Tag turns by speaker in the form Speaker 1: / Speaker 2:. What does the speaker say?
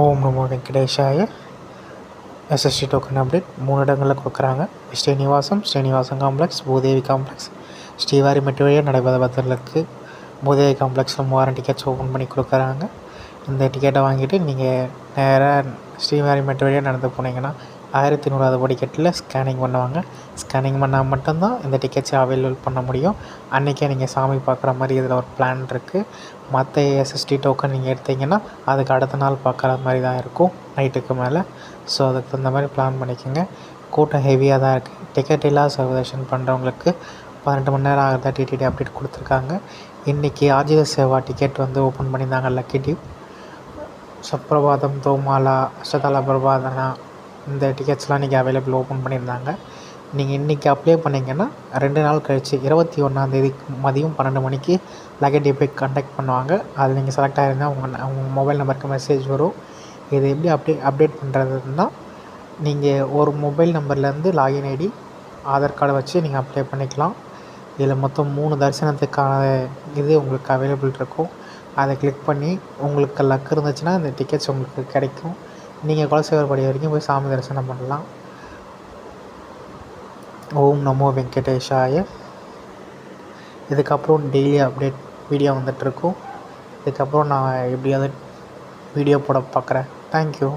Speaker 1: ஓம் நமோ வெங்கடேஷாய. SST token update 3 இடங்களில் கொடுக்குறாங்க. ஸ்ரீனிவாசம் காம்ப்ளெக்ஸ், பூதேவி காம்ப்ளெக்ஸ், ஸ்ரீவாரி மெட்டு வழியாக நடைபெறுவதற்கு பூதேவி காம்ப்ளெக்ஸில் 3000 டிக்கெட்ஸ் ஓப்பன் பண்ணி கொடுக்குறாங்க. இந்த டிக்கெட்டை வாங்கிட்டு நீங்கள் நேராக ஸ்ரீவாரி மெட்டு வழியாக நடந்து போனீங்கன்னா 1100 டிக்கெட்டில் ஸ்கேனிங் பண்ணுவாங்க. ஸ்கேனிங் பண்ணால் மட்டும்தான் இந்த டிக்கெட்ஸை அவைலபிள் பண்ண முடியும். அன்றைக்கே நீங்கள் சாமி பார்க்குற மாதிரி இதில் ஒரு பிளான் இருக்குது. மற்ற எஸ்எஸ்டி டோக்கன் நீங்கள் எடுத்தீங்கன்னா அதுக்கு அடுத்த நாள் பார்க்குற மாதிரி தான் இருக்கும் நைட்டுக்கு மேலே. ஸோ அதுக்கு தகுந்த மாதிரி பிளான் பண்ணிக்கோங்க. கூட்டம் ஹெவியாக தான் இருக்குது. டிக்கெட் இல்லா சர்வதேஷன் பண்ணுறவங்களுக்கு 18 மணி நேரம் ஆகிறதா டிடிடி அப்டேட் கொடுத்துருக்காங்க. இன்றைக்கி ஆஜித சேவா டிக்கெட் ஓப்பன் பண்ணியிருந்தாங்க. லக்கி டிப், சுப்ரபாதம், தோமாலா, அஷ்டதல பிரபாதனா, இந்த டிக்கெட்ஸ்லாம் இன்றைக்கி அவைலபிள் ஓப்பன் பண்ணியிருந்தாங்க. நீங்கள் இன்றைக்கி அப்ளை பண்ணிங்கன்னா 2 நாள் கழித்து 21ஆந்தேதி மதியம் 12 மணிக்கு லக்கி டிப்பை கண்டக்ட் பண்ணுவாங்க. அதில் நீங்கள் செலக்ட் ஆகிருந்தால் உங்கள் மொபைல் நம்பருக்கு மெசேஜ் வரும். இது எப்படி அப்டேட் பண்ணுறதுன்னா, நீங்கள் ஒரு மொபைல் நம்பர்லேருந்து லாகின் ஐடி, ஆதார் கார்டை வச்சு நீங்கள் அப்ளை பண்ணிக்கலாம். இதில் மொத்தம் 3 தரிசனத்துக்கான இது உங்களுக்கு அவைலபிள் இருக்கும். அதை கிளிக் பண்ணி உங்களுக்கு லக் இருந்துச்சுன்னா இந்த டிக்கெட்ஸ் உங்களுக்கு கிடைக்கும். நீங்கள் குலசேகரப்படி வரைக்கும் போய் சாமி தரிசனம் பண்ணலாம். ஓம் நமோ வெங்கடேஷாய. இதுக்கப்புறம் டெய்லி அப்டேட் வீடியோ வந்துட்டுருக்கும். இதுக்கப்புறம் நான் எப்படியாவது வீடியோ போட பார்க்குறேன். தேங்க்யூ.